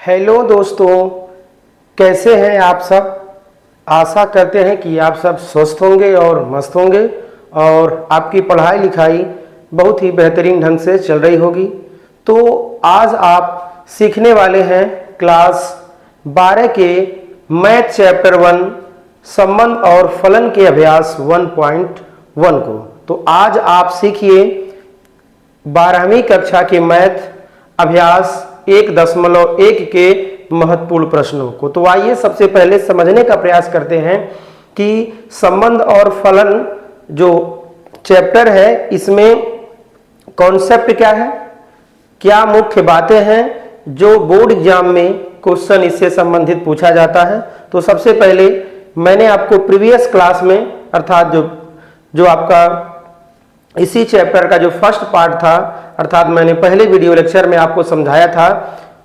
Hello दोस्तों, कैसे हैं आप सब। आशा करते हैं कि आप सब स्वस्थ होंगे और मस्त होंगे और आपकी पढ़ाई लिखाई बहुत ही बेहतरीन ढंग से चल रही होगी। तो आज आप सीखने वाले हैं क्लास 12 के मैथ चैप्टर 1 संबंध और फलन के अभ्यास 1.1 को। तो आज आप सीखिए 12वीं कक्षा के मैथ अभ्यास 1.1 के महत्वपूर्ण प्रश्नों को। तो आइए सबसे पहले समझने का प्रयास करते हैं कि संबंध और फलन जो चैप्टर है इसमें कॉन्सेप्ट क्या है, क्या मुख्य बातें हैं जो बोर्ड एग्जाम में क्वेश्चन इससे संबंधित पूछा जाता है। तो सबसे पहले मैंने आपको प्रीवियस क्लास में अर्थात जो आपका इसी चैप्टर का जो फर्स्ट पार्ट था, अर्थात मैंने पहले वीडियो लेक्चर में आपको समझाया था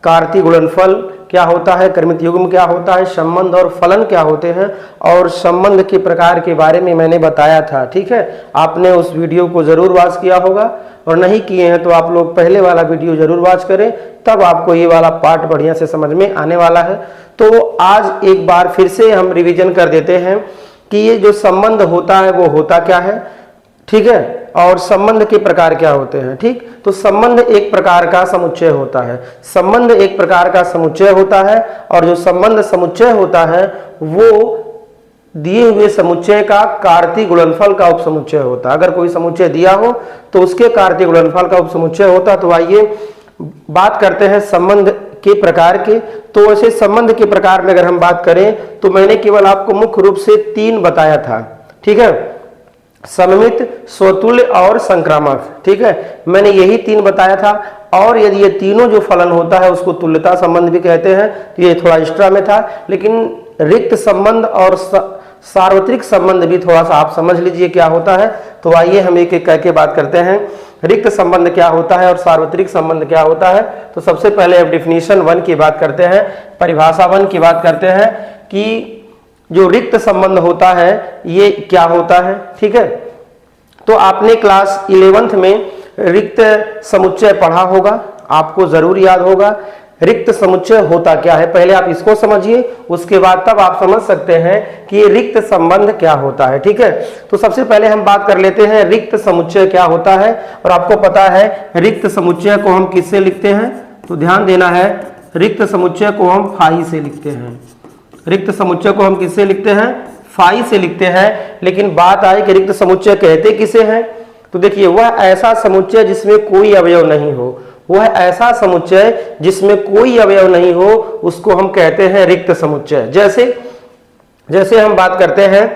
कार्तीय गुणनफल क्या होता है, क्रमित युग्म क्या होता है, संबंध और फलन क्या होते हैं और संबंध के प्रकार के बारे में मैंने बताया था। ठीक है, आपने उस वीडियो को जरूर वॉच किया होगा और नहीं किए हैं तो आप लोग पहले वाला वीडियो जरूर वॉच करें, तब आपको ये वाला पार्ट बढ़िया से समझ में आने वाला है। तो आज एक बार फिर से हम रिवीजन कर देते हैं कि ये जो संबंध होता है वो होता क्या है, ठीक है, और संबंध के प्रकार क्या होते हैं। ठीक, तो संबंध एक प्रकार का समुच्चय होता है, संबंध एक प्रकार का समुच्चय होता है और जो संबंध समुच्चय होता है वो दिए हुए समुच्चय का कार्तीय गुणनफल का उपसमुच्चय होता है। अगर कोई समुच्चय दिया हो तो उसके कार्तीय गुणनफल का उपसमुच्चय होता है। तो आइए बात करते हैं संबंध के प्रकार के। तो ऐसे संबंध के प्रकार में अगर हम बात करें तो मैंने केवल आपको मुख्य रूप से 3 बताया था। ठीक है, सममित, स्वतुल्य और संक्रामक। ठीक है, मैंने यही 3 बताया था। और यदि ये तीनों जो फलन होता है उसको तुल्यता संबंध भी कहते हैं, तो ये थोड़ा एक्स्ट्रा में था। लेकिन रिक्त संबंध और सार्वत्रिक संबंध भी थोड़ा सा आप समझ लीजिए क्या होता है। तो आइए हम एक एक करके बात करते हैं। रिक्त संबंध क्या होता है और सार्वत्रिक संबंध क्या होता है। तो सबसे पहले अब डिफिनीशन 1 की बात करते हैं, परिभाषा 1 की बात करते हैं कि जो रिक्त संबंध होता है ये क्या होता है। ठीक है, तो आपने क्लास 11th में रिक्त समुच्चय पढ़ा होगा, आपको जरूर याद होगा रिक्त समुच्चय होता क्या है। पहले आप इसको समझिए, उसके बाद तब आप समझ सकते हैं कि ये रिक्त संबंध क्या होता है। ठीक है, तो सबसे पहले हम बात कर लेते हैं रिक्त समुच्चय क्या होता है। और आपको पता है रिक्त समुच्चय को हम किससे लिखते हैं, तो ध्यान देना है, रिक्त समुच्चय को हम फाई से लिखते हैं। रिक्त समुच्चय को हम किससे लिखते हैं, फाई से लिखते हैं। लेकिन बात आई कि रिक्त समुच्चय कहते किसे हैं। तो देखिए, वह ऐसा समुच्चय जिसमें कोई अवयव नहीं हो, वह ऐसा समुच्चय जिसमें कोई अवयव नहीं हो उसको हम कहते हैं रिक्त समुच्चय। जैसे हम बात करते हैं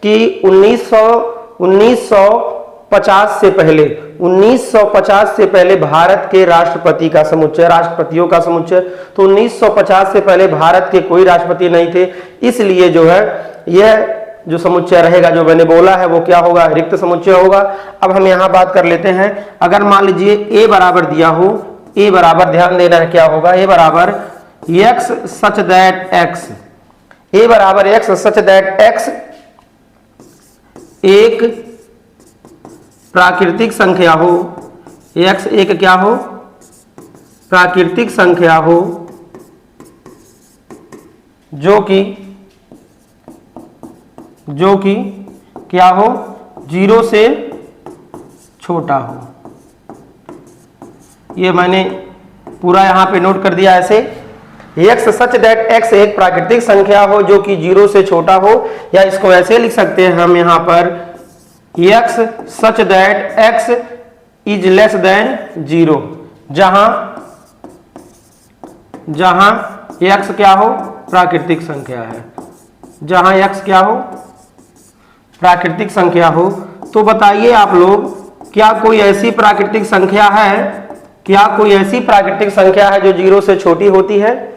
कि 1950 से पहले भारत के राष्ट्रपति का समुच्चय, राष्ट्रपतियों का समुच्चय। तो 1950 से पहले भारत के कोई राष्ट्रपति नहीं थे, इसलिए जो है यह जो समुच्चय रहेगा जो मैंने बोला है वो क्या होगा, रिक्त समुच्चय होगा। अब हम यहां बात कर लेते हैं, अगर मान लीजिए a बराबर दिया हो, a बराबर, ध्यान देना है क्या होगा, a बराबर x such that x, a बराबर x सच दैट x एक प्राकृतिक संख्या हो, x एक क्या हो, प्राकृतिक संख्या हो जो कि क्या हो, 0 से छोटा हो। ये मैंने पूरा यहां पे नोट कर दिया ऐसे, x सच दैट x एक प्राकृतिक संख्या हो जो कि 0 से छोटा हो, या इसको ऐसे लिख सकते हैं हम यहां पर x such that x is less then 0, जहां x क्या हो, प्राकृतिक संख्या है, जहां x क्या हो, प्राकृतिक संख्या हो। तो बताइए आप लोग, क्या कोई ऐसी प्राकृतिक संख्या है, क्या कोई ऐसी प्राकृतिक संख्या है जो 0 से छोटी होती है।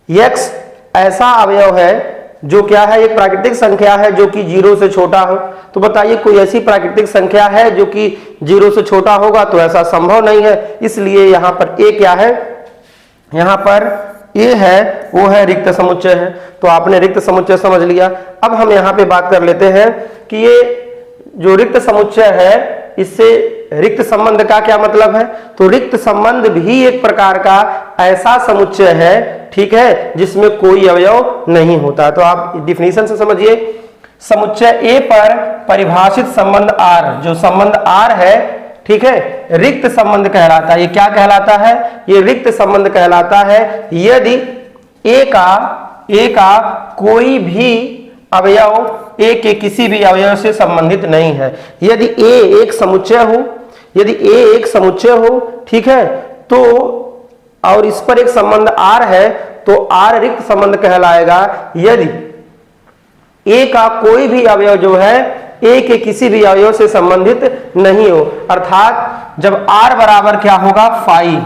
x ऐसा अवयव है जो क्या है, एक प्राकृतिक संख्या है जो कि 0 से छोटा हो। तो बताइए कोई ऐसी प्राकृतिक संख्या है जो कि 0 से छोटा होगा, तो ऐसा संभव नहीं है। इसलिए यहां पर a क्या है, यहां पर a है वो है रिक्त समुच्चय है। तो आपने रिक्त समुच्चय समझ लिया। अब हम यहां पे बात कर लेते हैं कि ये जो रिक्त समुच्चय है इससे रिक्त संबंध का क्या मतलब है? तो रिक्त संबंध भी एक प्रकार का ऐसा समुच्चय है, ठीक है, जिसमें कोई अवयव नहीं होता। तो आप डिफिनीशन से समझिए, समुच्चय ए पर परिभाषित संबंध आर, जो संबंध आर है, ठीक है, रिक्त संबंध कहलाता है। ये क्या कहलाता है? ये रिक्त संबंध कहलाता है यदि ए का कोई भी अवयव ए के किसी भी अवयव से संबंधित नहीं है। यदि ए एक समुच्चय हो, ठीक है, तो और इस पर एक संबंध आर है, तो आर रिक्त संबंध कहलाएगा यदि ए का कोई भी अवयव जो है ए के किसी भी अवयव से संबंधित नहीं हो। अर्थात जब आर बराबर क्या होगा? फाई।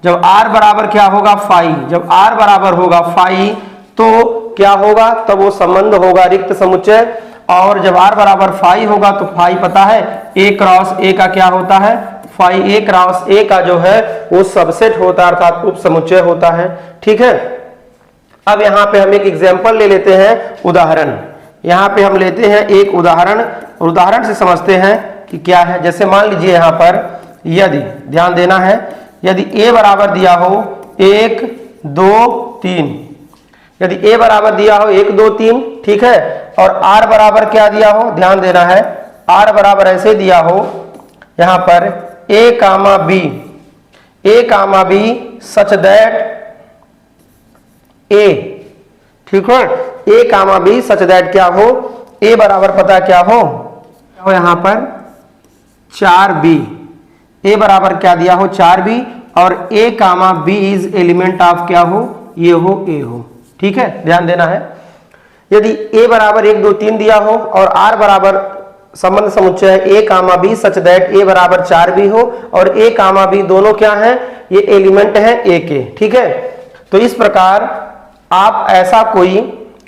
जब आर बराबर क्या होगा? फाई। जब आर बराबर होगा फाई तो क्या होगा? तब वो संबंध होगा रिक्त समुच्चय। और जब आर बराबर फाई होगा तो फाई पता है ए क्रॉस ए का क्या होता है? फाई ए क्रॉस ए का जो है वो सबसेट होता है, अर्थात उप समुच्चय होता है, ठीक है। अब यहाँ पे हम एक एग्जाम्पल ले लेते हैं, उदाहरण। यहाँ पे हम लेते हैं एक उदाहरण से समझते हैं कि क्या है। जैसे मान लीजिए यहाँ पर यदि, ध्यान देना है, यदि a बराबर दिया हो 1 2 3, यदि a बराबर दिया हो 1 2 3, ठीक है, और r बराबर क्या दिया हो? ध्यान देना है, r बराबर ऐसे दिया हो यहाँ पर a comma b such that a, ठीक है, a comma b such that क्या हो? a बराबर पता क्या हो यहाँ पर 4b, a बराबर क्या दिया हो? 4b, और a comma b is element of क्या हो? ये हो a हो, ठीक है, ध्यान देना है। यदि a बराबर 1 2 3 दिया हो और r बराबर संबंध समुच्चय है a comma b such that a बराबर 4b हो, और a कामा b दोनों क्या है? ये एलिमेंट है a के, ठीक है। तो इस प्रकार आप ऐसा कोई,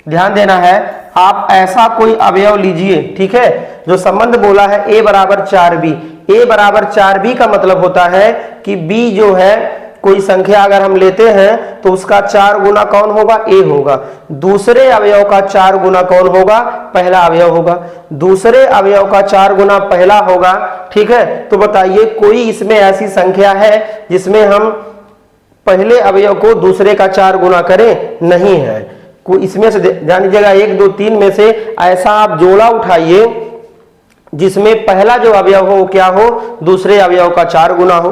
ध्यान देना है, आप ऐसा कोई अवयव लीजिए, ठीक है, जो संबंध बोला है a बराबर 4b। a बराबर 4b का मतलब होता है कि b जो है कोई संख्या अगर हम लेते हैं तो उसका 4 गुना कौन होगा? a होगा। दूसरे अवयव का 4 गुना कौन होगा? पहला अवयव होगा। दूसरे अवयव का 4 गुना पहला होगा, ठीक है। तो बताइए कोई इसमें ऐसी संख्या है जिसमें हम पहले अवयव को दूसरे का 4 गुना करें? नहीं है। कोई इसमें से जान लीजिएगा 1 2 3 में से ऐसा आप जोड़ा उठाइए जिसमें पहला जो अवयव हो क्या हो? दूसरे अवयव का 4 गुना हो।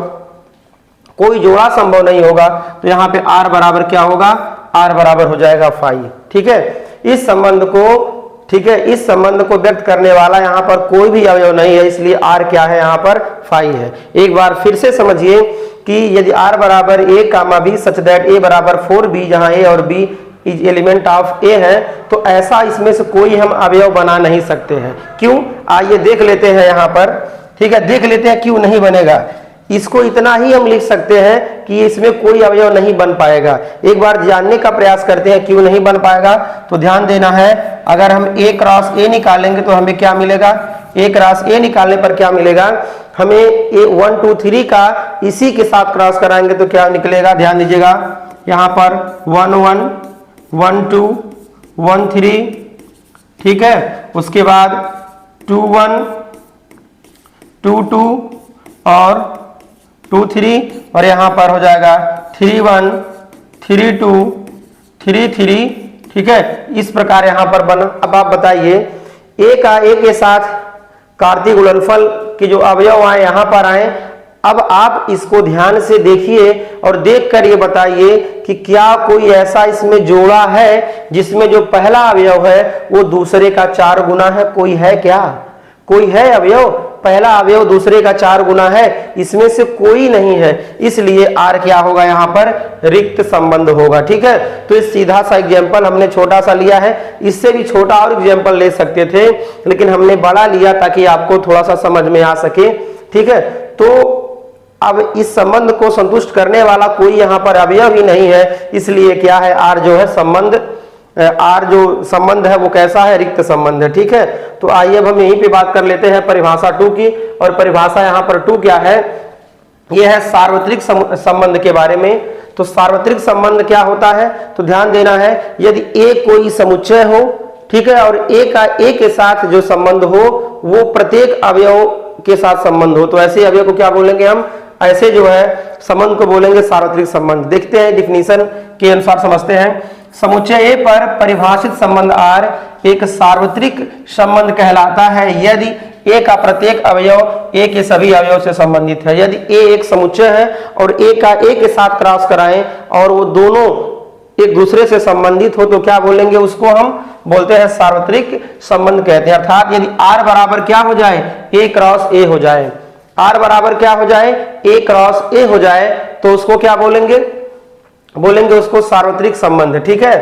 कोई जोड़ा संभव नहीं होगा। तो यहाँ पे r बराबर क्या होगा? r बराबर हो जाएगा फाई, ठीक है। इस संबंध को, ठीक है, इस संबंध को व्यक्त करने वाला यहाँ पर कोई भी अवयव नहीं है, इसलिए r क्या है? यहाँ पर फाई है। एक बार फिर से समझिए कि यदि r बराबर a comma b such that a बराबर 4b, जहाँ a और b is element of a है, तो ऐसा इसमें से कोई हम अवयव बना नहीं सकते हैं। क्यों? आइए देख लेते हैं यहाँ पर, ठीक है, देख लेते हैं क्यों नहीं बनेगा। इसको इतना ही हम लिख सकते हैं कि इसमें कोई अवयव नहीं बन पाएगा। एक बार जानने का प्रयास करते हैं क्यों नहीं बन पाएगा। तो ध्यान देना है, अगर हम a क्रॉस a निकालेंगे तो हमें क्या मिलेगा? a क्रॉस a निकालने पर क्या मिलेगा? हमें a 1 2 3 का इसी के साथ क्रॉस कराएंगे तो क्या निकलेगा? ध्यान दीजिएगा, यहाँ पर 1 1 1 2 1 3, ठीक है, उसके बाद 2 1 2 2 और 2 3, और यहाँ पर हो जाएगा 3 1 3 2 3 3, ठीक है। इस प्रकार यहाँ पर बना। अब आप बताइए a का a के साथ कार्तीय गुणनफल के जो अवयव आए यहाँ पर आए। अब आप इसको ध्यान से देखिए और देखकर ये बताइए कि क्या कोई ऐसा इसमें जोड़ा है जिसमें जो पहला अवयव है वो दूसरे का 4 गुना है? कोई है क्या? कोई है अवयव? पहला अवयव दूसरे का 4 गुना है? इसमें से कोई नहीं है, इसलिए r क्या होगा? यहाँ पर रिक्त संबंध होगा, ठीक है। तो इस सीधा सा एग्जाम्पल हमने छोटा सा लिया है, इससे भी छोटा और एग्जाम्पल ले सकते थे, लेकिन हमने बड़ा लिया ताकि आपको थोड़ा सा समझ में आ सके, ठीक है। तो अब इस संबंध को संतुष्ट करने वाला कोई यहाँ पर अवयव ही नहीं है, इसलिए क्या है? r जो है संबंध, r जो संबंध है वो कैसा है? रिक्त संबंध है, ठीक है। तो आइए अब हम यहीं पे बात कर लेते हैं परिभाषा 2 की। और परिभाषा यहाँ पर 2 क्या है? यह है सार्वत्रिक संबंध के बारे में। तो सार्वत्रिक संबंध क्या होता है? तो ध्यान देना है, यदि a कोई समुच्चय हो, ठीक है, और a का a के साथ जो संबंध हो वो प्रत्येक अवयव के साथ संबंध हो तो ऐसे अवयव को क्या बोलेंगे हम, ऐसे जो है संबंध को बोलेंगे सार्वत्रिक संबंध। देखते हैं डिफिनीशन के अनुसार समझते हैं। समुच्चय ए पर परिभाषित संबंध आर एक सार्वत्रिक संबंध कहलाता है यदि ए का प्रत्येक अवयव ए के सभी अवयव से संबंधित है। यदि ए एक समुच्चय है और ए का ए के साथ क्रॉस कराएं और वो दोनों एक दूसरे से संबंधित हो तो क्या बोलेंगे, उसको हम बोलते हैं सार्वत्रिक संबंध कहते हैं। अर्थात यदि आर बराबर क्या हो जाए, ए क्रॉस ए हो जाए, आर बराबर क्या हो जाए, ए क्रॉस ए हो जाए, तो उसको क्या बोलेंगे, बोलेंगे उसको सार्वत्रिक संबंध। ठीक है,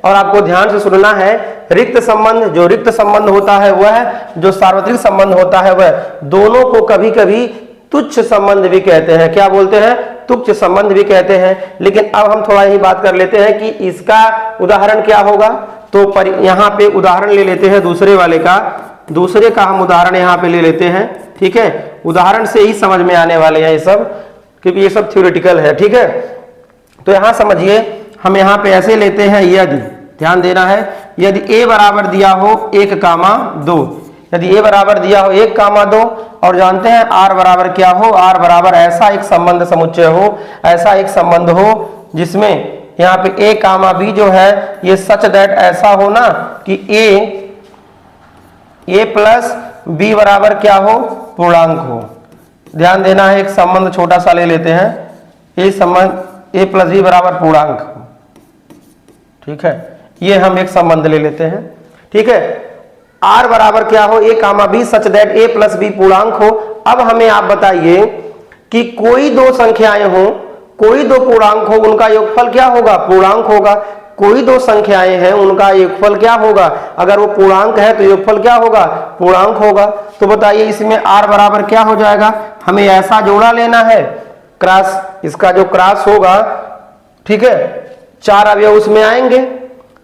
और आपको ध्यान से सुनना है, रिक्त संबंध, जो रिक्त संबंध होता है वह, जो सार्वत्रिक संबंध होता है वह, दोनों को कभी कभी तुच्छ संबंध भी कहते हैं। क्या बोलते हैं, तुच्छ संबंध भी कहते हैं। लेकिन अब हम थोड़ा ही बात कर लेते हैं कि इसका उदाहरण क्या होगा। तो यहाँ पे उदाहरण ले लेते हैं दूसरे वाले का, दूसरे का हम उदाहरण यहाँ पे ले लेते हैं। ठीक है, उदाहरण से ही समझ में आने वाले हैं ये सब, क्योंकि ये सब थ्योरेटिकल है। ठीक है, तो यहाँ समझिए, हम यहाँ पे ऐसे लेते हैं, यदि, ध्यान देना है, यदि a बराबर दिया हो 1,2, यदि a बराबर दिया हो 1,2 और जानते हैं r बराबर क्या हो, r बराबर ऐसा एक संबंध समुच्चय हो, ऐसा एक संबंध हो जिसमें यहाँ पे a, b जो है ये सच दैट ऐसा हो ना कि a प्लस b बराबर क्या हो, पूर्णांक हो। ध्यान देना है, एक संबंध छोटा सा ले लेते हैं, ये संबंध a प्लस बी बराबर पूर्णांक। ठीक है, ये हम एक संबंध ले लेते हैं। ठीक है, r बराबर क्या हो, a, b such that a plus b पूर्णांक हो। अब हमें आप बताइए कि कोई दो संख्याएं हो, कोई दो पूर्णांक हो, उनका योगफल क्या होगा, पूर्णांक होगा। कोई दो संख्याएं हैं, उनका योगफल क्या होगा, अगर वो पूर्णांक है तो योगफल क्या होगा, पूर्णांक होगा। तो बताइए इसमें r बराबर क्या हो जाएगा, हमें ऐसा जोड़ा लेना है, क्रॉस, इसका जो क्रॉस होगा, ठीक है, 4 अवयव उसमें आएंगे।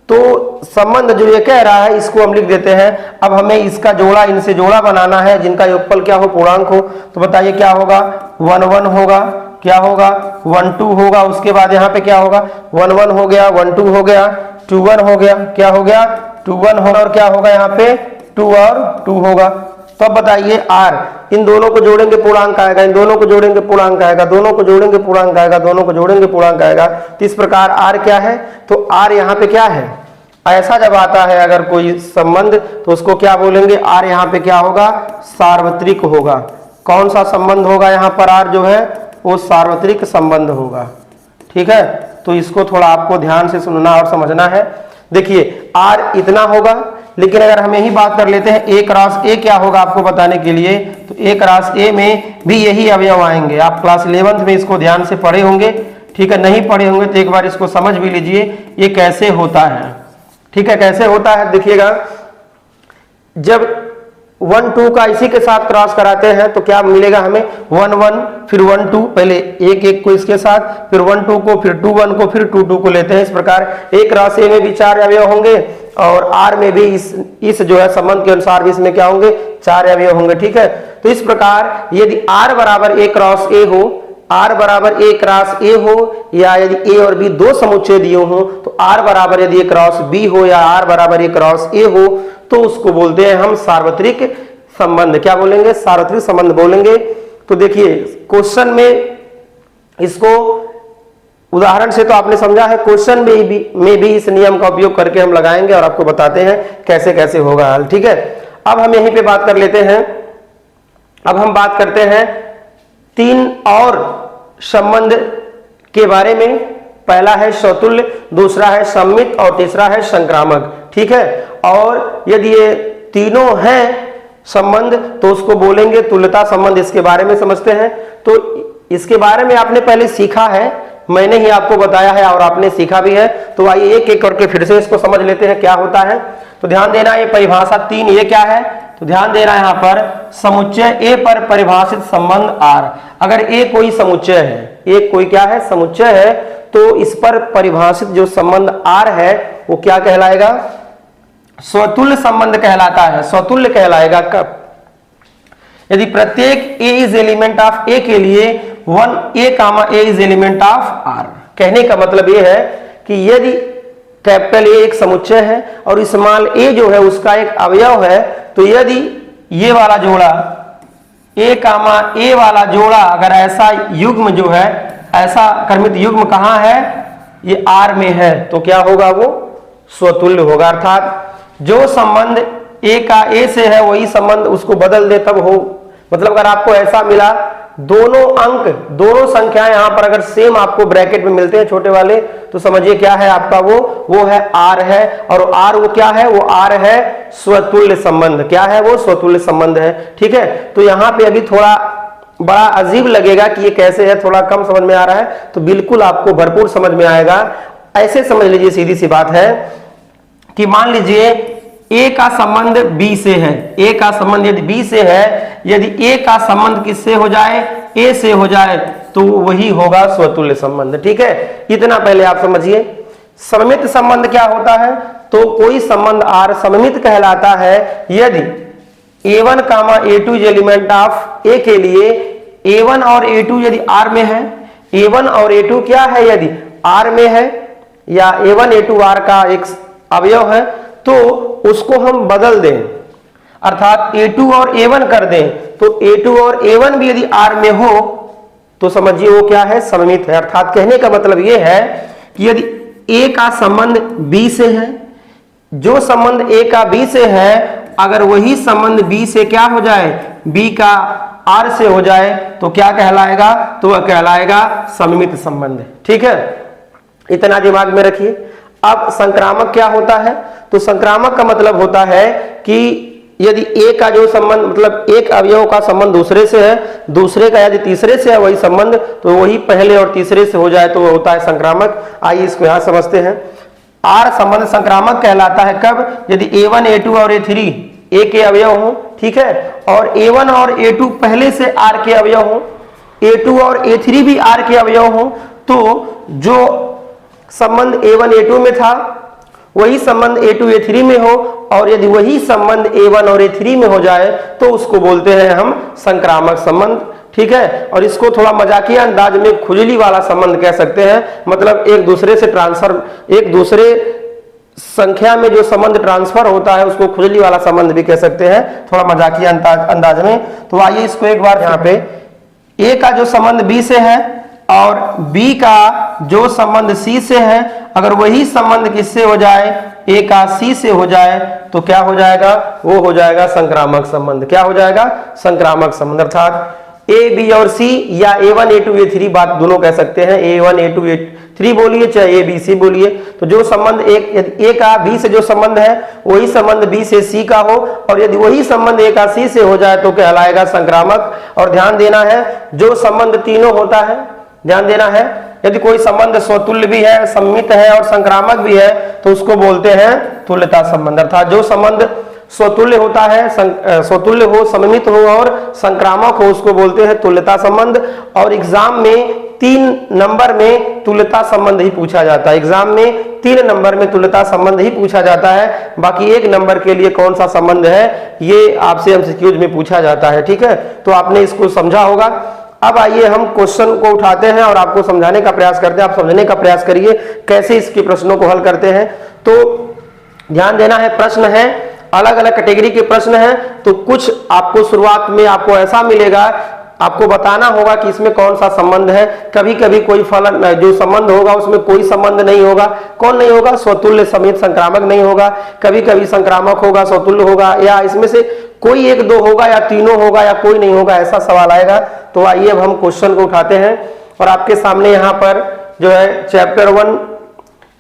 तो संबंध जो ये कह रहा है इसको हम लिख देते हैं। अब हमें इसका जोड़ा, इनसे जोड़ा बनाना है जिनका योगफल क्या हो, पूर्णांक हो। तो बताइए क्या होगा, 1 1 होगा, क्या होगा, 1 2 होगा, उसके बाद यहाँ पे क्या होगा, 1 1 हो गया, 1 2 हो गया, 2 1 हो गया, क्या हो गया, 2 1 होगा, और क्या होगा यहाँ पे 2 और 2 होगा। तो अब बताइए r, इन दोनों को जोड़ेंगे पूर्णांक आएगा, इन दोनों को जोड़ेंगे पूर्णांक आएगा, दोनों को जोड़ेंगे पूर्णांक आएगा, दोनों को जोड़ेंगे पूर्णांक आएगा। तो इस प्रकार r क्या है, तो r यहाँ पे क्या है, ऐसा जब आता है अगर कोई संबंध तो उसको क्या बोलेंगे, r यहाँ पे क्या होगा, सार्वत्रिक होगा। कौन सा संबंध होगा यहाँ पर, r जो है वो सार्वत्रिक संबंध होगा। ठीक है, तो इसको थोड़ा आपको ध्यान से सुनना और समझना है। देखिए r इतना होगा, लेकिन अगर हम यही बात कर लेते हैं a क्रॉस a क्या होगा आपको बताने के लिए, तो a क्रॉस a में भी यही अवयव आएंगे। आप क्लास 11th में इसको ध्यान से पढ़े होंगे। ठीक है, नहीं पढ़े होंगे तो एक बार इसको समझ भी लीजिए ये कैसे होता है। ठीक है, कैसे होता है देखिएगा, जब 1 2 का इसी के साथ क्रॉस कराते हैं तो क्या मिलेगा हमें, 1 1 फिर 1 2, पहले 1 1 को इसके साथ, फिर 1 2 को, फिर 2 1 को, फिर 2 2 को लेते हैं। इस प्रकार a क्रॉस a में भी 4 अवयव होंगे और r में भी इस जो है संबंध के अनुसार भी इसमें क्या होंगे, 4 अवयव होंगे। ठीक है, तो इस प्रकार यदि r बराबर a क्रॉस a हो, r बराबर a क्रॉस a हो, या यदि a और b दो समुच्चय दिए हो तो r बराबर यदि a क्रॉस b हो या r बराबर a क्रॉस a हो, तो उसको बोलते हैं हम सार्वत्रिक संबंध। क्या बोलेंगे, सार्वत्रिक संबंध बोलेंगे। तो देखिए क्वेश्चन में इसको उदाहरण से तो आपने समझा है, क्वेश्चन में भी इस नियम का उपयोग करके हम लगाएंगे और आपको बताते हैं कैसे कैसे होगा हल। ठीक है, अब हम यहीं पे बात कर लेते हैं। अब हम बात करते हैं 3 और संबंध के बारे में। पहला है स्वतुल्य, दूसरा है सममित और तीसरा है संक्रामक। ठीक है, और यदि ये तीनों हैं संबंध तो उसको बोलेंगे तुल्यता संबंध। इसके बारे में समझते हैं। तो इसके बारे में आपने पहले सीखा है, मैंने ही आपको बताया है और आपने सीखा भी है। तो आइए एक एक करके फिर से इसको समझ लेते हैं क्या होता है। तो ध्यान देना, ये परिभाषा 3 ये क्या है, तो ध्यान देना यहाँ पर, समुच्चय ए पर परिभाषित संबंध r। अगर a कोई समुच्चय है, एक कोई क्या है, समुच्चय है, तो इस पर परिभाषित जो संबंध r है वो क्या कहलाएगा, स्वतुल्य संबंध कहलाता है। स्वतुल्य कहलाएगा कब, यदि प्रत्येक a is element of a के लिए 1 a is element of r। कहने का मतलब यह है कि यदि कैपिटल A एक समुच्चय है और स्मॉल a जो है उसका एक अवयव है, तो यदि ये वाला जोड़ा ए कामा ए वाला जोड़ा अगर ऐसा युग्म जो है, ऐसा क्रमित युग्म कहाँ है, ये आर में है, तो क्या होगा, वो स्वतुल्य होगा। अर्थात जो संबंध ए का ए से है वही संबंध उसको बदल दे तब हो, मतलब अगर आपको ऐसा मिला दोनों अंक, दोनों संख्याएं यहां पर अगर सेम आपको ब्रैकेट में मिलते हैं छोटे वाले, तो समझिए क्या है आपका, वो है आर है। और आर वो क्या है, वो आर है स्वतुल्य संबंध। क्या है वो, स्वतुल्य संबंध है। ठीक है, तो यहां पे अभी थोड़ा बड़ा अजीब लगेगा कि ये कैसे है, थोड़ा कम समझ में आ रहा है, तो बिल्कुल आपको भरपूर समझ में आएगा। ऐसे समझ लीजिए, सीधी सी बात है कि मान लीजिए ए का संबंध बी से है, ए का संबंध यदि बी से है, यदि ए का संबंध किससे हो जाए, ए से हो जाए, तो वही होगा स्वतुल्य संबंध। ठीक है, इतना पहले आप समझिए। सममित संबंध क्या होता है, तो कोई संबंध आर सममित कहलाता है यदि a1 comma a2 element of ए के लिए a1 और a2 यदि आर में है, a1 और a2 क्या है, यदि आर में है या a1 a2 आर का एक अवयव है, तो उसको हम बदल दें, अर्थात a2 और a1 कर दें, तो a2 और a1 भी यदि r में हो तो समझिए वो क्या है, सममित है। अर्थात कहने का मतलब ये है कि यदि a का संबंध b से है, जो संबंध a का b से है, अगर वही संबंध b से क्या हो जाए, b का r से हो जाए, तो क्या कहलाएगा, तो वह कहलाएगा सममित संबंध। ठीक है, इतना दिमाग में रखिए। अब संक्रामक क्या होता है, तो संक्रामक का मतलब होता है कि यदि ए का जो संबंध, मतलब एक अवयव का संबंध दूसरे से है, दूसरे का यदि तीसरे से है वही संबंध, तो वही पहले और तीसरे से हो जाए तो वो होता है संक्रामक। आइए इसको यहां समझते हैं। आर संबंध संक्रामक कहलाता है कब, यदि a1 a2 और a3 ए के अवयव हो, ठीक है, और a1 और a2 पहले से आर के अवयव हो, a2 और a3 भी आर के अवयव हो, तो जो संबंध a1 a2 में था वही संबंध a2 a3 में हो, और यदि वही संबंध a1 और a3 में हो जाए तो उसको बोलते हैं हम संक्रामक संबंध। ठीक है, और इसको थोड़ा मजाकिया अंदाज में खुजली वाला संबंध कह सकते हैं, मतलब एक दूसरे से ट्रांसफर, एक दूसरे संख्या में जो संबंध ट्रांसफर होता है उसको खुजली वाला संबंध भी कह सकते हैं, थोड़ा मजाकिया अंदाज में। तो आइए इसको एक बार, यहाँ पे ए का जो संबंध बी से है और बी का जो संबंध सी से है, अगर वही संबंध किससे हो जाए, ए का सी से हो जाए, तो क्या हो जाएगा, वो हो जाएगा संक्रामक संबंध। क्या हो जाएगा, संक्रामक संबंध। अर्थात ए बी और सी या a1 a2 a3 बात दोनों कह सकते हैं, a1 a2 a3 बोलिए चाहे a b c बोलिए, तो जो संबंध एक ए का बी से जो संबंध है वही संबंध बी से सी का हो, और यदि वही संबंध ए का सी से हो जाए तो कहलाएगा संक्रामक। और ध्यान देना है, जो संबंध तीनों होता है, ध्यान देना है, यदि कोई संबंध स्वतुल्य भी है, सममित है और संक्रामक भी है, तो उसको बोलते हैं तुल्यता संबंध। अर्थात जो संबंध स्वतुल्य होता है, स्वतुल्य हो, सममित हो और संक्रामक हो, उसको बोलते हैं तुल्यता संबंध। और एग्जाम में 3 नंबर में तुल्यता संबंध ही पूछा जाता है, एग्जाम में 3 नंबर में तुल्यता संबंध ही पूछा जाता है, बाकी 1 नंबर के लिए कौन सा संबंध है ये आपसे एमसीक्यूज में पूछा जाता है। ठीक है, तो आपने इसको समझा होगा। अब आइए हम क्वेश्चन को उठाते हैं और आपको समझाने का प्रयास करते हैं, आप समझने का प्रयास करिए कैसे इसके प्रश्नों को हल करते हैं। तो ध्यान देना है, प्रश्न है अलग अलग कैटेगरी के प्रश्न हैं, तो कुछ आपको शुरुआत में आपको ऐसा मिलेगा, आपको बताना होगा कि इसमें कौन सा संबंध है। कभी कभी कोई फलन जो संबंध होगा उसमें कोई संबंध नहीं होगा, कौन नहीं होगा, स्वतुल्य समेत संक्रामक नहीं होगा, कभी कभी संक्रामक होगा, स्वतुल्य होगा, या इसमें से कोई 1-2 होगा या तीनों होगा या कोई नहीं होगा, ऐसा सवाल आएगा। तो आइए अब हम क्वेश्चन को उठाते हैं और आपके सामने यहाँ पर जो है चैप्टर 1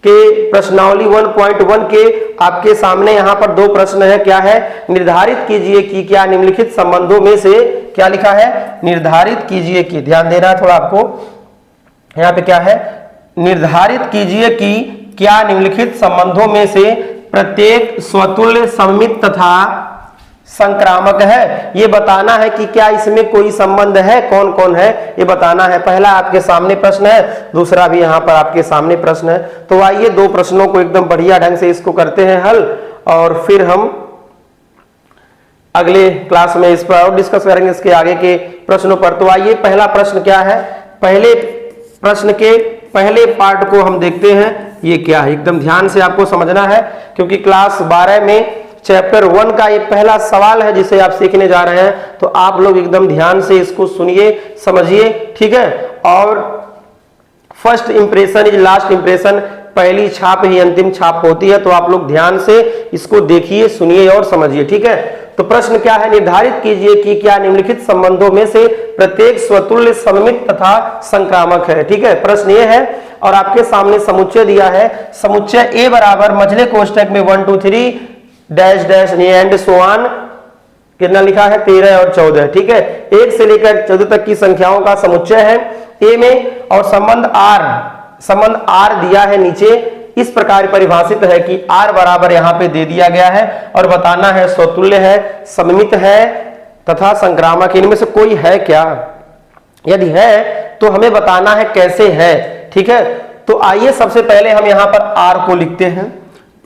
के प्रश्नावली 1.1 के आपके सामने यहाँ पर 2 प्रश्न है। क्या है, निर्धारित कीजिए कि क्या निम्नलिखित संबंधों में से, क्या लिखा है, निर्धारित कीजिए कि, ध्यान देना है थोड़ा आपको, यहाँ पे क्या है, निर्धारित कीजिए कि क्या निम्नलिखित संबंधों में से प्रत्येक स्वतुल्य, सममित तथा संक्रामक है। ये बताना है कि क्या इसमें कोई संबंध है, कौन कौन है ये बताना है। पहला आपके सामने प्रश्न है, दूसरा भी यहाँ पर आपके सामने प्रश्न है। तो आइए 2 प्रश्नों को एकदम बढ़िया ढंग से इसको करते हैं हल, और फिर हम अगले क्लास में इस पर और डिस्कस करेंगे इसके आगे के प्रश्नों पर। तो आइए पहला प्रश्न क्या है, पहले प्रश्न के पहले पार्ट को हम देखते हैं। ये क्या है, एकदम ध्यान से आपको समझना है, क्योंकि क्लास 12 में चैप्टर 1 का ये पहला सवाल है जिसे आप सीखने जा रहे हैं, तो आप लोग एकदम ध्यान से इसको सुनिए, समझिए, ठीक है। और first impression is last impression, पहली छाप ही अंतिम छाप होती है, तो आप लोग ध्यान से इसको देखिए, सुनिए और समझिए, ठीक है। तो प्रश्न क्या है, निर्धारित कीजिए कि क्या निम्नलिखित संबंधों में से प्रत्येक स्वतुल्य, सममित तथा संक्रामक है, ठीक है। प्रश्न ये है और आपके सामने समुच्चय दिया है, समुच्चय ए बराबर मझले कोष्टक में 1 2 3 dash dash and so on, कितना लिखा है 13 और 14, ठीक है। 1 से लेकर 14 तक की संख्याओं का समुच्चय है ए में, और संबंध आर दिया है नीचे, इस प्रकार परिभाषित है कि आर बराबर यहां पे दे दिया गया है और बताना है स्वतुल्य है, सममित है तथा संक्रामक, इनमें से कोई है क्या। यदि है तो हमें बताना है कैसे है, ठीक है। तो आइए सबसे पहले हम यहां पर आर को लिखते हैं।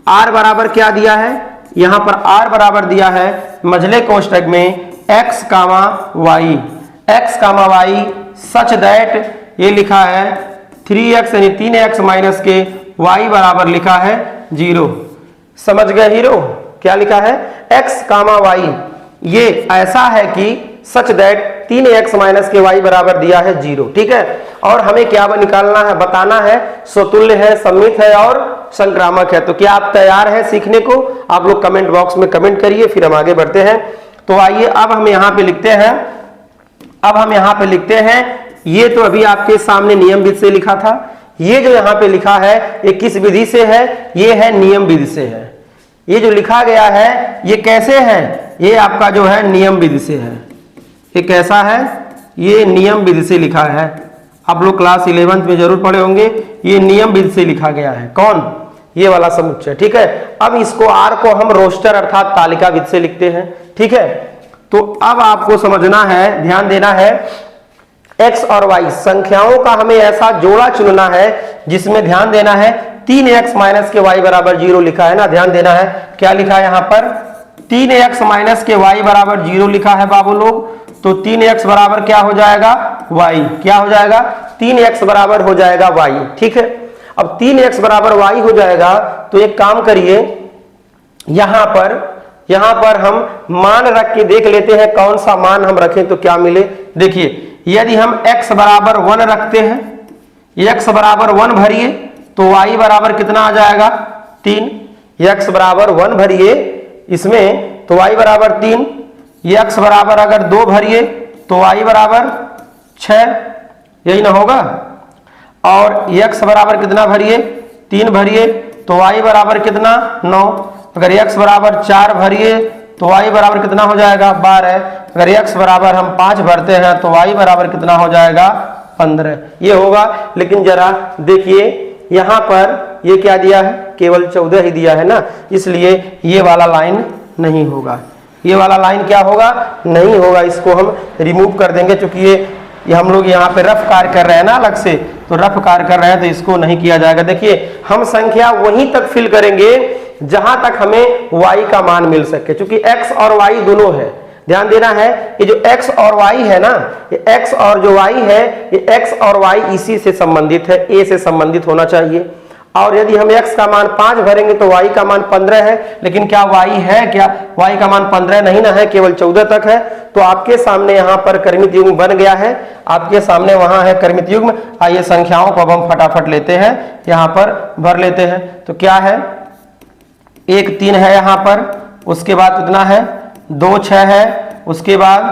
आर बराबर क्या दिया है, यहां पर आर बराबर दिया है मझले कोष्टक में x comma y such that ये लिखा है 3x यानी 3x माइनस के y बराबर लिखा है 0। समझ गए हीरो, क्या लिखा है x कामा y, ये ऐसा है कि सच दैट 3x माइनस के y बराबर दिया है 0, ठीक है। और हमें क्या निकालना है, बताना है स्वतुल्य है, सममित है और संक्रामक है। तो क्या आप तैयार हैं सीखने को, आप लोग कमेंट बॉक्स में कमेंट करिए, फिर हम आगे बढ़ते हैं। तो आइए अब हम यहां पे लिखते हैं, ये तो अभी आपके सामने नियम विधि से लिखा था, ये जो यहां पे लिखा है ये किस विधि से है, ये है नियम विधि से है। ये जो लिखा गया है ये कैसे है, ये आपका जो है नियम विधि से है। ये कैसा है, ये नियम विधि से लिखा है, आप लोग क्लास 11th में जरूर पढ़े होंगे। ये नियम विधि से लिखा गया है, कौन, ये वाला समुच्चय, ठीक है। अब इसको आर को हम रोस्टर अर्थात तालिका विधि से लिखते हैं, ठीक है। तो अब आपको समझना है, ध्यान देना है, x और y संख्याओं का हमें ऐसा जोड़ा चुनना है जिसमें ध्यान देना है 3x माइनस के y बराबर 0 लिखा है ना, ध्यान देना है क्या लिखा है यहां पर 3x माइनस के y बराबर 0 लिखा है बाबू लोग। तो 3x बराबर क्या हो जाएगा y, क्या हो जाएगा 3x बराबर हो जाएगा y, ठीक है। अब 3x बराबर y हो जाएगा तो एक काम करिए, यहां पर हम मान रख के देख लेते हैं कौन सा मान हम रखें तो क्या मिले। देखिए यदि हम x बराबर 1 रखते हैं, x बराबर 1 भरिए तो y बराबर कितना आ जाएगा 3, x बराबर 1 भरिए इसमें तो y बराबर 3, x बराबर अगर 2 भरिए तो y बराबर 6, यही ना होगा। और x बराबर कितना भरिए 3 भरिए तो y बराबर कितना 9, अगर x बराबर 4 भरिए तो y बराबर कितना हो जाएगा 12, अगर x बराबर हम 5 भरते हैं तो y बराबर कितना हो जाएगा 15, ये होगा। लेकिन जरा देखिए यहां पर ये क्या दिया है, केवल 14 ही दिया है ना, इसलिए ये वाला लाइन नहीं होगा, ये वाला लाइन क्या होगा नहीं होगा, इसको हम रिमूव कर देंगे। क्योंकि ये हम लोग यहाँ पे रफ कार्य कर रहे हैं ना अलग से, तो रफ कार्य कर रहे हैं तो इसको नहीं किया जाएगा। देखिए हम संख्या वहीं तक फिल करेंगे जहां तक हमें y का मान मिल सके, क्योंकि x और y दोनों है। ध्यान देना है ये जो x और y है ना, ये x और जो y है, ये x और y इसी से संबंधित है, a से संबंधित होना चाहिए। और यदि हम x का मान 5 भरेंगे तो y का मान 15 है, लेकिन क्या y है, क्या y का मान 15 नहीं ना है, केवल 14 तक है। तो आपके सामने यहाँ पर कर्मित युग्म बन गया है, आपके सामने वहां है कर्मित युग्म। आइए संख्याओं को अब हम फटाफट लेते हैं, यहाँ पर भर लेते हैं। तो क्या है 1 3 है यहाँ पर, उसके बाद कितना है 2 6 है, उसके बाद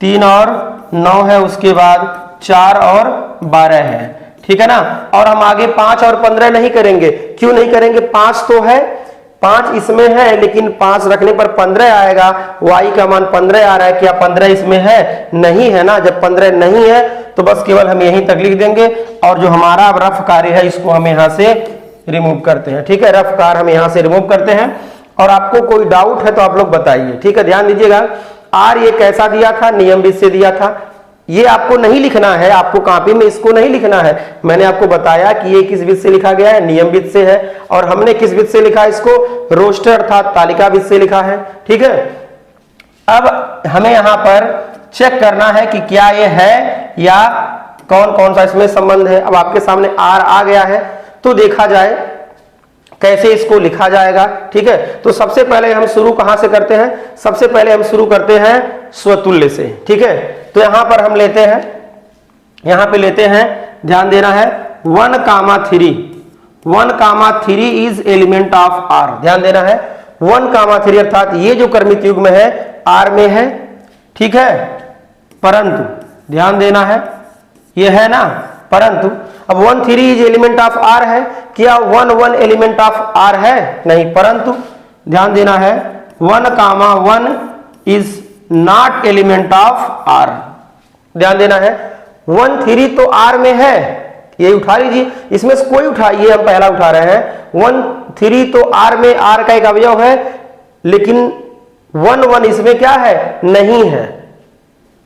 3 और 9 है, उसके बाद 4 और 12 है, ठीक है ना। और हम आगे 5 और 15 नहीं करेंगे, क्यों नहीं करेंगे, 5 तो है, 5 इसमें है, लेकिन 5 रखने पर 15 आएगा, y का मान 15 आ रहा है, क्या 15 इसमें है, नहीं है ना। जब 15 नहीं है तो बस केवल हम यहीं तक लिख देंगे, और जो हमारा रफ कार्य है इसको हम यहाँ से रिमूव करते हैं, ठीक है। रफ कार्य हम यहाँ से रिमूव करते हैं। और आपको कोई डाउट है तो आप लोग बताइए, ठीक है। ध्यान दीजिएगा आर ये कैसा दिया था, नियम विधि से दिया था, ये आपको नहीं लिखना है, आपको कॉपी में इसको नहीं लिखना है। मैंने आपको बताया कि ये किस विधि से लिखा गया है, नियम विधि से है। और हमने किस विधि से लिखा है इसको, रोस्टर अर्थात तालिका विधि से लिखा है, ठीक है। अब हमें यहां पर चेक करना है कि क्या ये है या कौन कौन सा इसमें संबंध है। अब आपके सामने आर आ गया है तो देखा जाए कैसे इसको लिखा जाएगा। ठीक है, तो सबसे पहले हम शुरू कहां से करते हैं, सबसे पहले हम शुरू करते हैं स्वतुल्य से। ठीक है, तो यहां पर हम लेते हैं, यहां पे लेते हैं, ध्यान देना है 1,3, 1,3 इज एलिमेंट ऑफ आर। ध्यान देना है 1,3 अर्थात ये जो क्रमिक युग्म है आर में है। ठीक है, परंतु ध्यान देना है ये है ना, परंतु अब 1,3 इज एलिमेंट ऑफ आर है, क्या 1,1 एलिमेंट ऑफ आर है, नहीं, परंतु ध्यान देना है 1,1 is not element of R. ध्यान देना है 1,3 तो आर में है, ये उठा लीजिए, इसमें से कोई उठाइए, हम पहला उठा रहे हैं 1,3 तो आर में, आर का एक अवयव है, लेकिन 1,1 इसमें क्या है, नहीं है,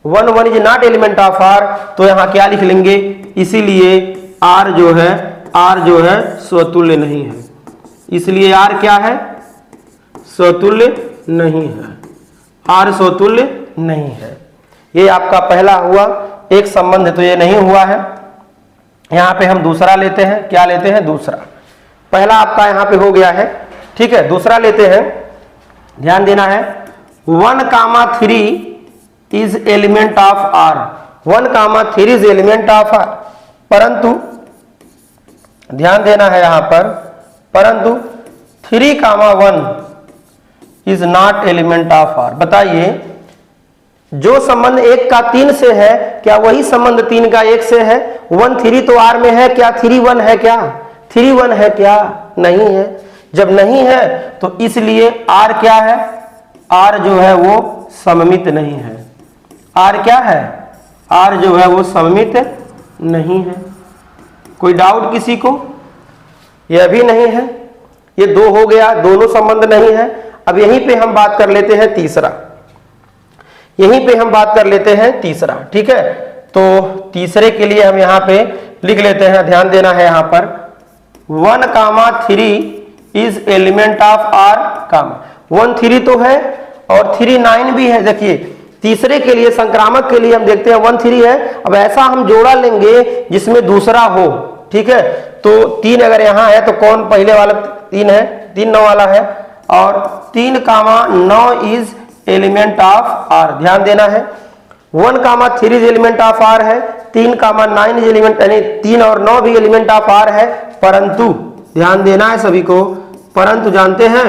1,1 is not element of R, तो यहां क्या लिख लेंगे, इसीलिए आर जो है स्वतुल्य नहीं है, इसलिए आर क्या है, स्वतुल्य नहीं है, आर स्वतुल्य नहीं है। ये आपका पहला हुआ एक संबंध, तो ये नहीं हुआ है। यहां पे हम दूसरा लेते हैं, क्या लेते हैं, दूसरा। पहला आपका यहां पे हो गया है। ठीक है, दूसरा लेते हैं, ध्यान देना है 1,3 is element of R, 1,3 is element of R, परंतु ध्यान देना है यहां पर, परंतु 3,1 is not element of R. बताइए जो संबंध 1 का 3 से है, क्या वही संबंध 3 का 1 से है? 1,3 तो आर में है, क्या 3,1 है, क्या 3,1 है, क्या नहीं है? जब नहीं है तो इसलिए आर क्या है, आर जो है वो सममित नहीं है। आर क्या है, आर जो है वो सममित नहीं है। कोई डाउट किसी को? यह भी नहीं है, ये 2 हो गया, दोनों संबंध नहीं है। अब यहीं पे हम बात कर लेते हैं तीसरा, यहीं पे हम बात कर लेते हैं तीसरा। ठीक है, तो तीसरे के लिए हम यहां पे लिख लेते हैं, ध्यान देना है यहां पर 1,3 इज एलिमेंट ऑफ आर, 1,3 तो है और 3,9 भी है। देखिए तीसरे के लिए, संक्रामक के लिए हम देखते हैं 1,3 है। अब ऐसा हम जोड़ा लेंगे जिसमें दूसरा हो। ठीक है, तो 3 अगर यहां है तो कौन पहले वाला 3 है, 3,9 वाला है, और 3,9 इज एलिमेंट ऑफ आर। ध्यान देना है 1,3 इज एलिमेंट ऑफ आर है, 3,9 इज एलिमेंट, यानी 3 और 9 भी एलिमेंट ऑफ आर है, परंतु ध्यान देना है सभी को, परंतु जानते हैं,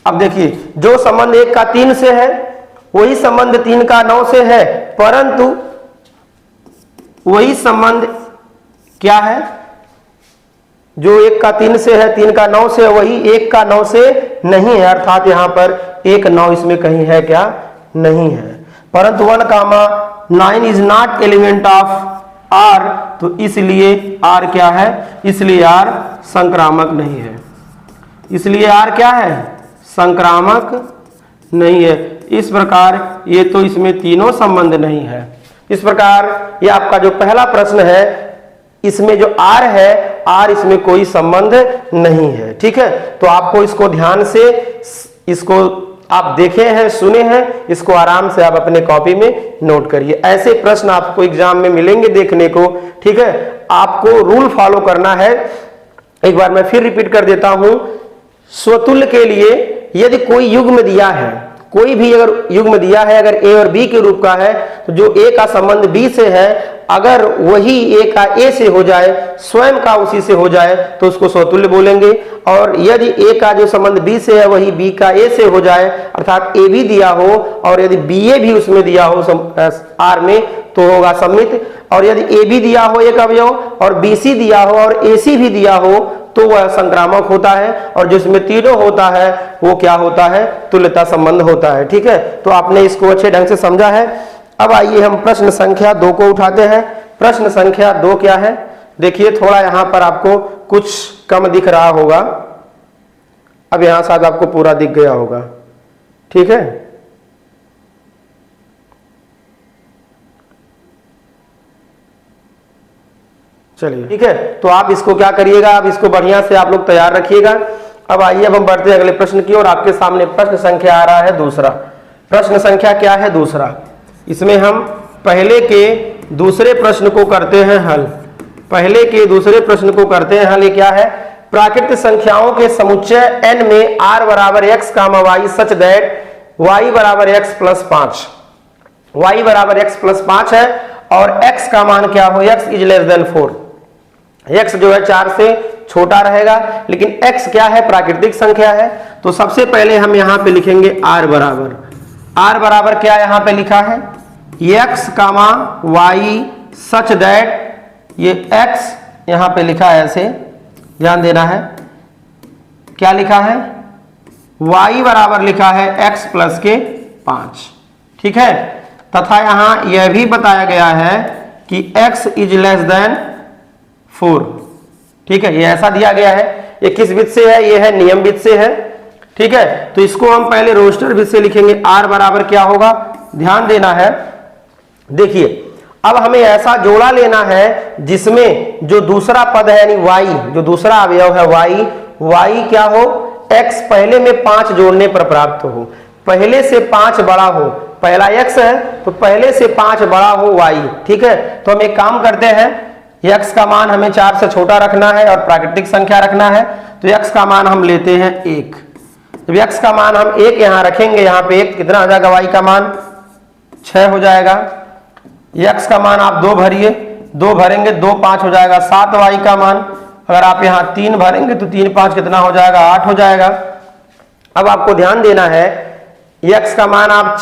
अब देखिए जो संबंध 1 का 3 से है वही संबंध 3 का 9 से है, परंतु वही संबंध क्या है, जो 1 का 3 से है, 3 का 9 से, वही 1 का 9 से नहीं है, अर्थात यहां पर 1,9 इसमें कहीं है क्या, नहीं है। परंतु 1,9 is not element of R, तो इसलिए आर क्या है, इसलिए आर संक्रामक नहीं है, इसलिए आर क्या है, संक्रामक नहीं है। इस प्रकार ये तो इसमें तीनों संबंध नहीं है। इस प्रकार ये आपका जो पहला प्रश्न है, इसमें जो आर है, आर इसमें कोई संबंध नहीं है। ठीक है, तो आपको इसको ध्यान से, इसको आप देखे हैं, सुने हैं, इसको आराम से आप अपने कॉपी में नोट करिए। ऐसे प्रश्न आपको एग्जाम में मिलेंगे देखने को। ठीक है, आपको रूल फॉलो करना है। एक बार मैं फिर रिपीट कर देता हूं, स्वतुल्य के लिए यदि कोई युग्म दिया है, कोई भी अगर युग्म दिया है, अगर ए और बी के रूप का है, तो जो ए का संबंध बी से है, अगर वही ए का ए से हो जाए, स्वयं का उसी से हो जाए, तो उसको स्वतुल्य बोलेंगे। और यदि ए का जो संबंध बी से है वही बी का ए से हो जाए, अर्थात ए भी दिया हो और यदि बी ए भी उसमें दिया हो आर में, तो होगा सममित। और यदि ए बी दिया हो एक अवयव और बी सी दिया हो और ए सी भी दिया हो, तो वह संक्रामक होता है। और जिसमें तीनों होता है वो क्या होता है, तुल्यता संबंध होता है। ठीक है, तो आपने इसको अच्छे ढंग से समझा है। अब आइए हम प्रश्न संख्या 2 को उठाते हैं। प्रश्न संख्या 2 क्या है, देखिए थोड़ा यहां पर आपको कुछ कम दिख रहा होगा, अब यहां शायद आपको पूरा दिख गया होगा। ठीक है, चलिए ठीक है, तो आप इसको क्या करिएगा, आप इसको बढ़िया से आप लोग तैयार रखिएगा। अब आइए अब हम बढ़ते हैं अगले प्रश्न की ओर। आपके सामने प्रश्न संख्या आ रहा है दूसरा। प्रश्न संख्या क्या है, दूसरा। इसमें हम पहले के दूसरे प्रश्न को करते हैं हल, पहले के दूसरे प्रश्न को करते हैं हल। ये क्या है, प्राकृतिक संख्याओं के समुच्चय n में r बराबर x comma y such that y बराबर x प्लस 5, y बराबर x प्लस 5 है और x का मान क्या हो, x is less than 4, x जो है 4 से छोटा रहेगा, लेकिन x क्या है, प्राकृतिक संख्या है। तो सबसे पहले हम यहां पे लिखेंगे r बराबर क्या यहां पे लिखा है, x comma y such that, ये x यहां पे लिखा है, ऐसे ध्यान देना है, क्या लिखा है, y बराबर लिखा है x प्लस के 5, ठीक है। तथा यहां यह भी बताया गया है कि x इज लेस देन 4, ठीक है, ये ऐसा दिया गया है। ये किस विध से है, ये है नियम विध से है, ठीक है। तो इसको हम पहले रोस्टर विध से लिखेंगे, r बराबर क्या होगा, ध्यान देना है। देखिए अब हमें ऐसा जोड़ा लेना है जिसमें जो दूसरा पद है यानी y, जो दूसरा अवयव है y क्या हो, x पहले में 5 जोड़ने पर प्राप्त हो, पहले से 5 बड़ा हो, पहला x है तो पहले से 5 बड़ा हो y, ठीक है। तो हम एक काम करते हैं, x का मान हमें 4 से छोटा रखना है और प्राकृतिक संख्या रखना है, तो x का मान हम लेते हैं 1। जब x का मान हम 1 यहाँ रखेंगे, यहाँ पे 1 कितना आ जाएगा, y का मान 6 हो जाएगा। x का मान आप 2 भरिए, 2 भरेंगे 2 5 हो जाएगा 7, y का मान अगर आप यहाँ 3 भरेंगे तो 3 5 कितना हो जाएगा, 8 हो जाएगा। अब आपको ध्यान देना है, x का मान आप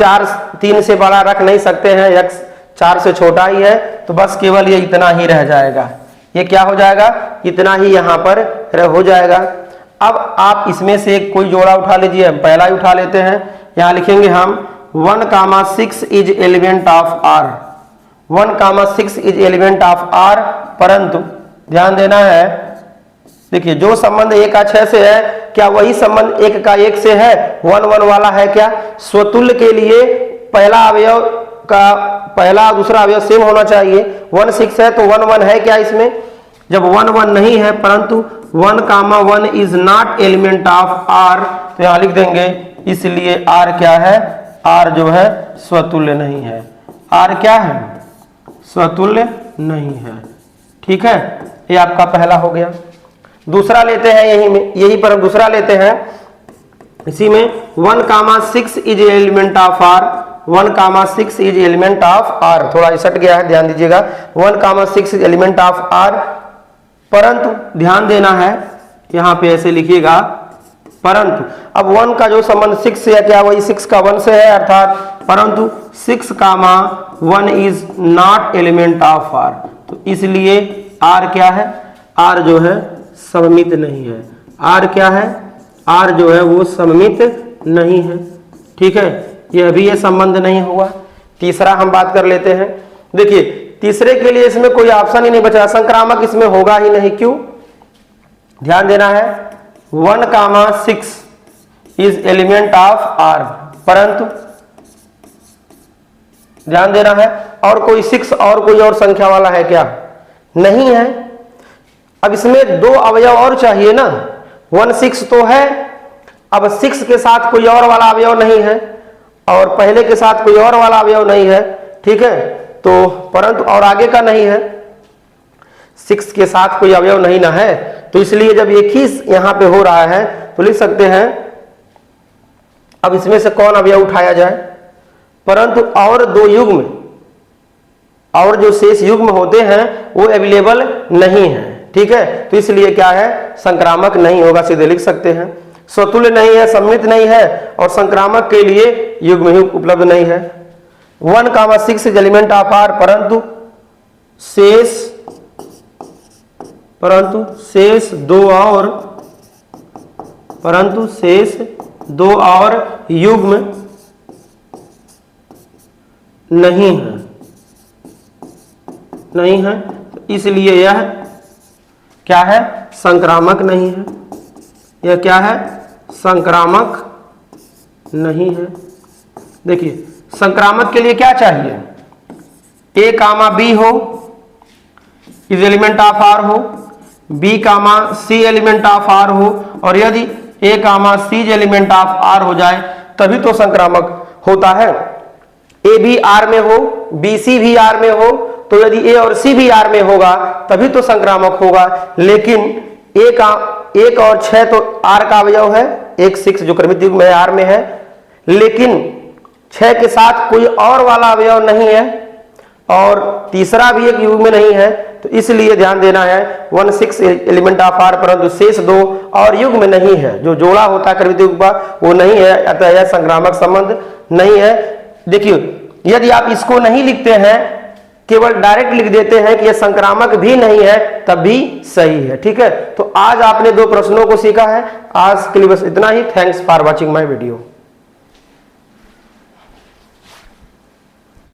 3 से बड़ा रख नहीं सकते हैं, x 4 से छोटा ही है, तो बस केवल ये इतना ही रह जाएगा, ये क्या हो जाएगा, इतना ही यहाँ पर हो जाएगा। अब आप इसमें से कोई जोड़ा उठा लीजिए, हम पहला ही उठा लेते हैं, यहाँ लिखेंगे हम 1,6 is element of r, 1,6 is element of r, परंतु ध्यान देना है, देखिए जो संबंध 1 का 6 से है, क्या वही संबंध 1 का 1 से है, 1 1 वाला है क्या। स्वतुल्य के लिए पहला अवयव का पहला दूसरा अवयव सेम होना चाहिए, 1 6 है तो 1 1 है क्या इसमें, जब 1 1 नहीं है परंतु 1,1 is not element of r, तो यहां लिख देंगे इसलिए r क्या है, r जो है स्वतुल्य नहीं है, r क्या है, स्वतुल्य नहीं है, ठीक है। ये आपका पहला हो गया। दूसरा लेते हैं, यही पर हम दूसरा लेते हैं, इसी में 1,6 is element of r, 1,6 is element of r, थोड़ा इसट गया है ध्यान दीजिएगा, 1,6 इज एलिमेंट ऑफ r, परंतु ध्यान देना है यहां पे ऐसे लिखिएगा, परंतु अब 1 का जो संबंध 6 से है क्या वही 6 का 1 से है, अर्थात परंतु 6,1 is not element of r, तो इसलिए r क्या है, r जो है सममित नहीं है, r क्या है, r जो है वो सममित नहीं है, ठीक है, यह भी ये संबंध नहीं हुआ। तीसरा हम बात कर लेते हैं, देखिए तीसरे के लिए इसमें कोई ऑप्शन ही नहीं बचा, संक्रामक इसमें होगा ही नहीं, क्यों, ध्यान देना है, 1,6 इज एलिमेंट ऑफ r, परंतु ध्यान देना है और कोई 6 और कोई और संख्या वाला है क्या, नहीं है। अब इसमें 2 अवयव और चाहिए ना, 1 6 तो है, अब 6 के साथ कोई और वाला अवयव नहीं है और पहले के साथ कोई और वाला अवयव नहीं है, ठीक है, तो परंतु और आगे का नहीं है, 6 के साथ कोई अवयव नहीं ना है, तो इसलिए जब एक ही यहां पे हो रहा है तो लिख सकते हैं, अब इसमें से कौन अवयव उठाया जाए, परंतु और 2 युग्म और जो शेष युग्म होते हैं वो अवेलेबल नहीं है, ठीक है, तो इसलिए क्या है, संक्रामक नहीं होगा, सीधे लिख सकते हैं। स्वतुल्य नहीं है, सममित नहीं है और संक्रामक के लिए युग्म ही उपलब्ध नहीं है। 1,6 इज एलिमेंट ऑफ r, परंतु शेष 2 और युग्म नहीं है, इसलिए यह क्या है, संक्रामक नहीं है, यह क्या है, संक्रामक नहीं है। देखिए संक्रामक के लिए क्या चाहिए, a कामा b हो इज एलिमेंट ऑफ r हो, b comma c element of r हो, और यदि a comma c element of r हो जाए तभी तो संक्रामक होता है। a भी r में हो, b c भी r में हो, तो यदि a और c भी r में होगा तभी तो संक्रामक होगा, लेकिन a का 1 और 6 तो R का अवयव है, 1 6 जो क्रमित युग्म है R में है, लेकिन 6 के साथ कोई और वाला अवयव नहीं है और तीसरा भी एक युग्म में नहीं है, तो इसलिए ध्यान देना है 1 6 एलिमेंट ऑफ R, परंतु शेष 2 और युग्म में नहीं है। जो जोड़ा होता है क्रमित युग्म का वो नहीं है, अतः यह संक्रामक संबंध नहीं है। देखिए यदि आप इसको नहीं लिखते हैं, केवल डायरेक्ट लिख देते हैं कि यह संक्रामक भी नहीं है, तब भी सही है। ठीक है, तो आज आपने 2 प्रश्नों को सीखा है। आज के लिए बस इतना ही। Thanks for watching my video.